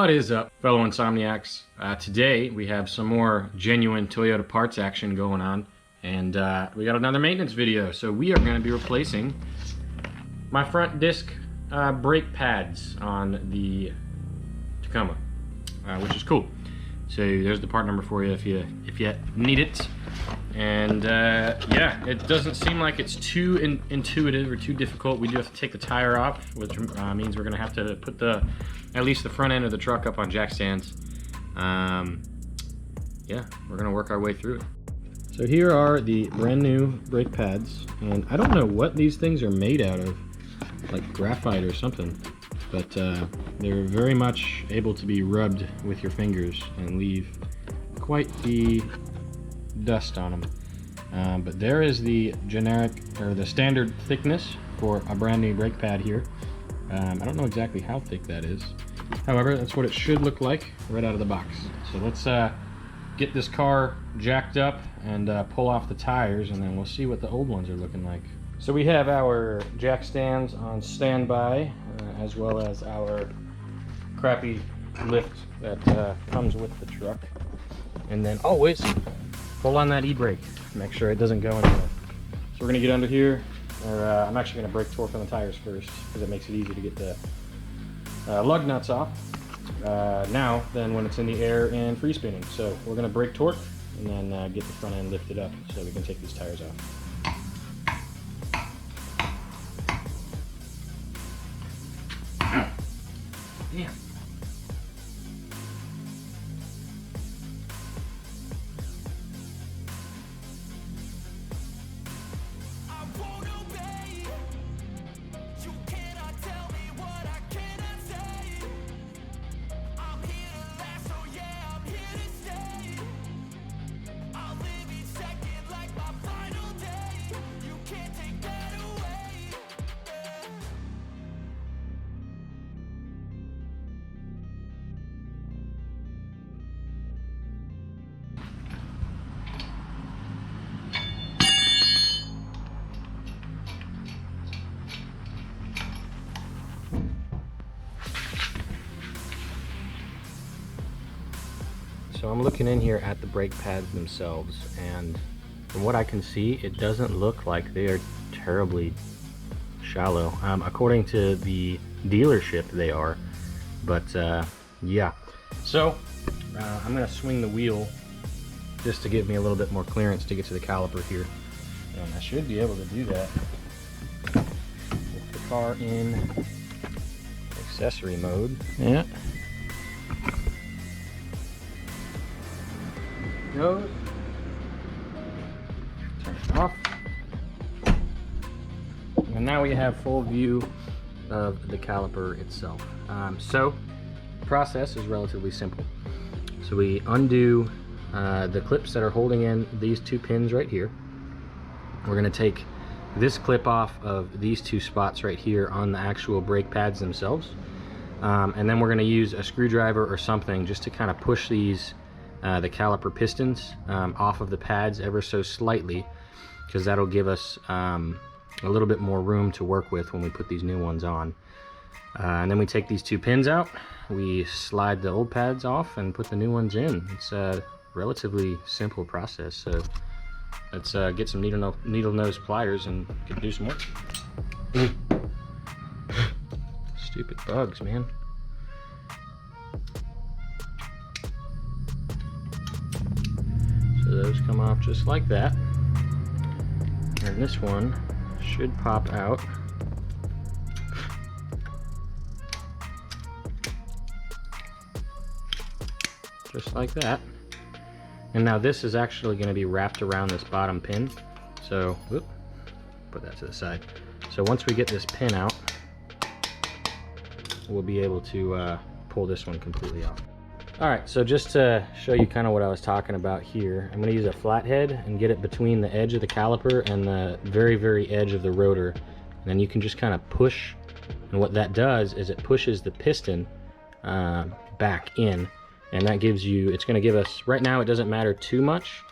What is up, fellow Insomniacs? Today we have some more genuine Toyota parts action going on, and we got another maintenance video. So we are going to be replacing my front disc brake pads on the Tacoma, which is cool. So there's the part number for you if you need it. And yeah, it doesn't seem like it's too intuitive or too difficult. We do have to take the tire off, which means we're gonna have to put at least the front end of the truck up on jack stands. Yeah, we're gonna work our way through it. So here are the brand new brake pads, and I don't know what these things are made out of, like graphite or something, but they're very much able to be rubbed with your fingers and leave quite the dust on them. But there is the generic, or the standard thickness for a brand new brake pad here. I don't know exactly how thick that is. However, that's what it should look like right out of the box. So let's get this car jacked up and pull off the tires, and then we'll see what the old ones are looking like. So we have our jack stands on standby, as well as our crappy lift that comes with the truck. And then always pull on that e-brake, make sure it doesn't go anywhere. So we're gonna get under here, or I'm actually gonna brake torque on the tires first, because it makes it easy to get the lug nuts off. Now, then when it's in the air and free spinning. So we're gonna brake torque, and then get the front end lifted up so we can take these tires off. Damn. So I'm looking in here at the brake pads themselves, and from what I can see, it doesn't look like they are terribly shallow. According to the dealership, they are, but yeah. So I'm gonna swing the wheel just to give me a little bit more clearance to get to the caliper here, and I should be able to do that with the car in accessory mode. Yeah. Goes. Turn it off. And now we have full view of the caliper itself. So the process is relatively simple. So we undo the clips that are holding in these two pins right here. We're going to take this clip off of these two spots right here on the actual brake pads themselves. And then we're going to use a screwdriver or something just to kind of push these the caliper pistons off of the pads ever so slightly, because that'll give us a little bit more room to work with when we put these new ones on. And then we take these two pins out, we slide the old pads off and put the new ones in. It's a relatively simple process, so let's get some needle nose pliers and do some work. Stupid bugs, man. So those come off just like that, and this one should pop out just like that. And now this is actually going to be wrapped around this bottom pin, so whoop, put that to the side. So once we get this pin out, we'll be able to pull this one completely off. Alright, so just to show you kind of what I was talking about here, I'm going to use a flathead and get it between the edge of the caliper and the very, very edge of the rotor. And then you can just kind of push, and what that does is it pushes the piston back in, and that gives you, it's going to give us, right now it doesn't matter too much,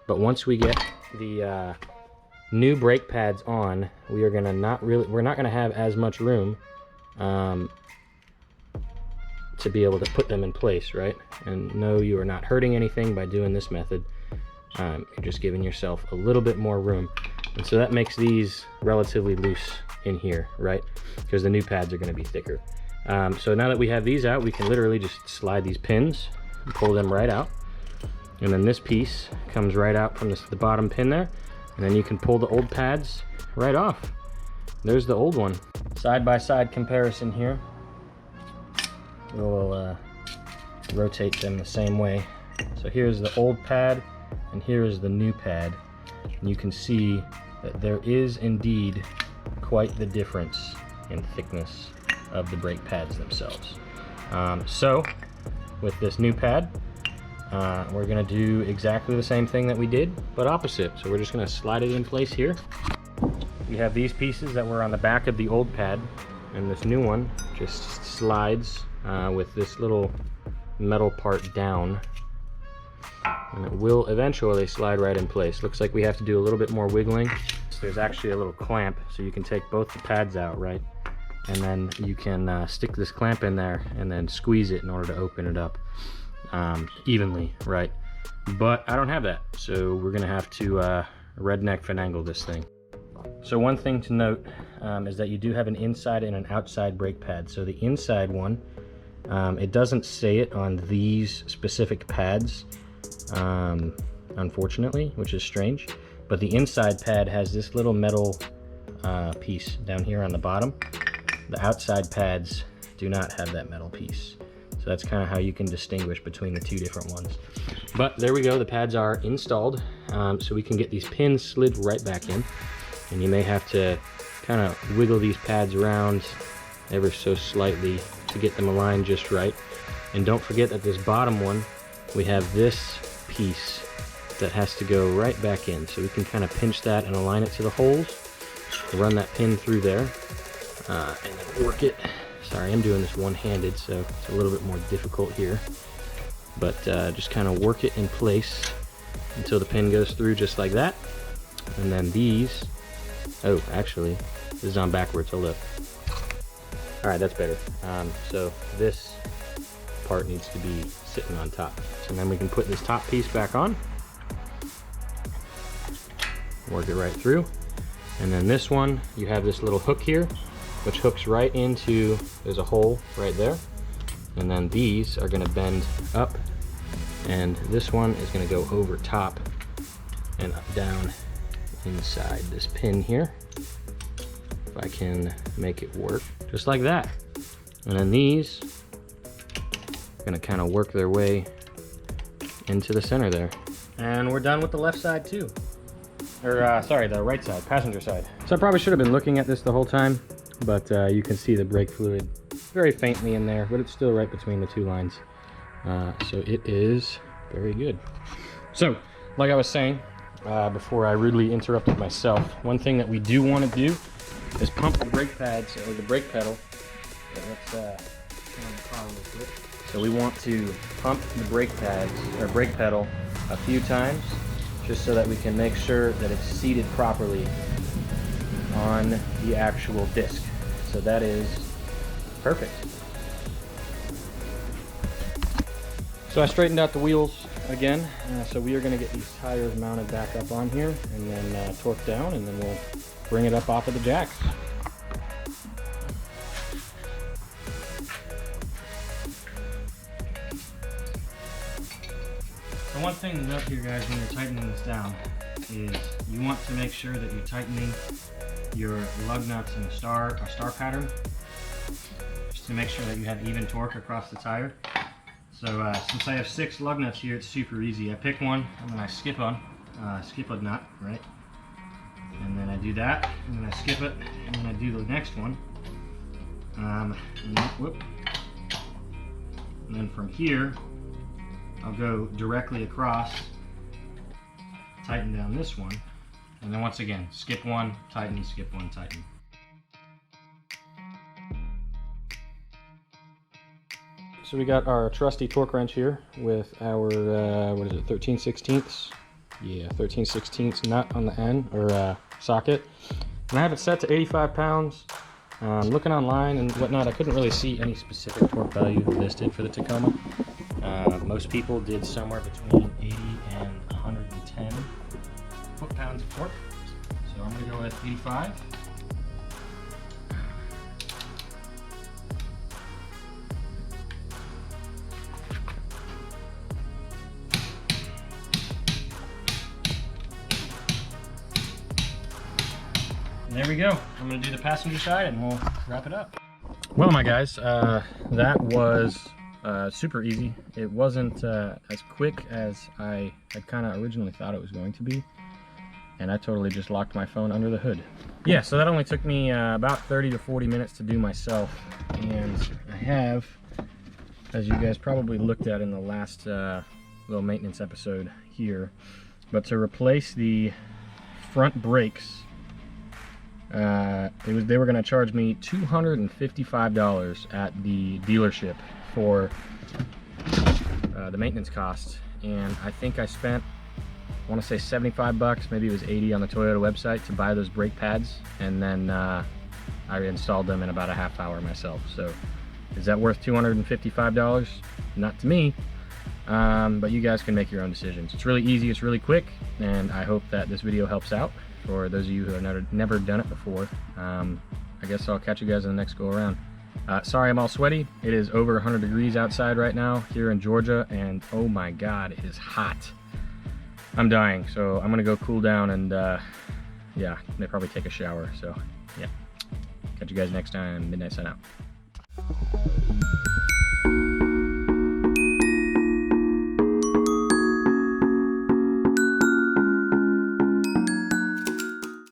but once we get the new brake pads on, we're not going to have as much room to be able to put them in place, right? And no, you are not hurting anything by doing this method. You're just giving yourself a little bit more room. And so that makes these relatively loose in here, right? Because the new pads are going to be thicker. So now that we have these out, we can literally just slide these pins and pull them right out. And then this piece comes right out from the bottom pin there. And then you can pull the old pads right off. There's the old one. Side-by-side comparison here. We'll rotate them the same way. So here's the old pad, and here is the new pad. And you can see that there is indeed quite the difference in thickness of the brake pads themselves. So with this new pad, we're gonna do exactly the same thing that we did, but opposite. So we're just gonna slide it in place here. We have these pieces that were on the back of the old pad, and this new one just slides with this little metal part down, and it will eventually slide right in place. Looks like we have to do a little bit more wiggling. So there's actually a little clamp, so you can take both the pads out, right? And then you can stick this clamp in there and then squeeze it in order to open it up evenly, right? But I don't have that, so we're gonna have to redneck finagle this thing. So one thing to note is that you do have an inside and an outside brake pad. So the inside one, it doesn't say it on these specific pads, unfortunately, which is strange. But the inside pad has this little metal piece down here on the bottom. The outside pads do not have that metal piece. So that's kind of how you can distinguish between the two different ones. But there we go, the pads are installed. So we can get these pins slid right back in. And you may have to kind of wiggle these pads around ever so slightly to get them aligned just right. And don't forget that this bottom one, we have this piece that has to go right back in. So we can kind of pinch that and align it to the holes, run that pin through there, and then work it. Sorry, I'm doing this one-handed, so it's a little bit more difficult here. But just kind of work it in place until the pin goes through just like that. And then these, oh, actually, this is on backwards, hold up. All right, that's better. So this part needs to be sitting on top. And then we can put this top piece back on. Work it right through. And then this one, you have this little hook here, which hooks right into, there's a hole right there. And then these are gonna bend up, and this one is gonna go over top and down inside this pin here. If I can make it work, just like that. And then these are gonna kind of work their way into the center there. And we're done with the left side too. Or sorry, the right side, passenger side. So I probably should have been looking at this the whole time, but you can see the brake fluid very faintly in there, but it's still right between the two lines. So it is very good. So, like I was saying, before I rudely interrupted myself, one thing that we do want to do is pump the brake pads, or the brake pedal. Let's turn the car real quick. So we want to pump the brake pads, or brake pedal, a few times, just so that we can make sure that it's seated properly on the actual disc. So that is perfect. So I straightened out the wheels again. So we are going to get these tires mounted back up on here and then torque down, and then we'll bring it up off of the jacks. So one thing to note here, guys, when you're tightening this down is you want to make sure that you're tightening your lug nuts in a star pattern, just to make sure that you have even torque across the tire. So since I have 6 lug nuts here, it's super easy. I pick one and then I skip a nut, right? And then I do that, and then I skip it, and then I do the next one. And then from here, I'll go directly across, tighten down this one, and then once again, skip one, tighten, skip one, tighten. So we got our trusty torque wrench here with our, what is it, 13/16? Yeah, 13/16 nut on the end, or socket. And I have it set to 85 pounds. Looking online and whatnot, I couldn't really see any specific torque value listed for the Tacoma. Most people did somewhere between 80 and 110 foot-pounds of torque. So I'm going to go with 85. And there we go. I'm going to do the passenger side and we'll wrap it up. Well, my guys, that was super easy. It wasn't as quick as I had kind of originally thought it was going to be. And I totally just locked my phone under the hood. Yeah, so that only took me about 30 to 40 minutes to do myself. And I have, as you guys probably looked at in the last little maintenance episode here, but to replace the front brakes, they were going to charge me $255 at the dealership for the maintenance cost, and I think I spent, I want to say 75 bucks, maybe it was 80 on the Toyota website to buy those brake pads, and then I installed them in about a half hour myself. So is that worth $255? Not to me, but you guys can make your own decisions. It's really easy, it's really quick, and I hope that this video helps out for those of you who have never done it before. I guess I'll catch you guys in the next go around. Sorry I'm all sweaty. It is over 100 degrees outside right now here in Georgia, and oh my god, it is hot. I'm dying, so I'm gonna go cool down and yeah, they probably take a shower. So yeah, catch you guys next time. Midnight Sun out.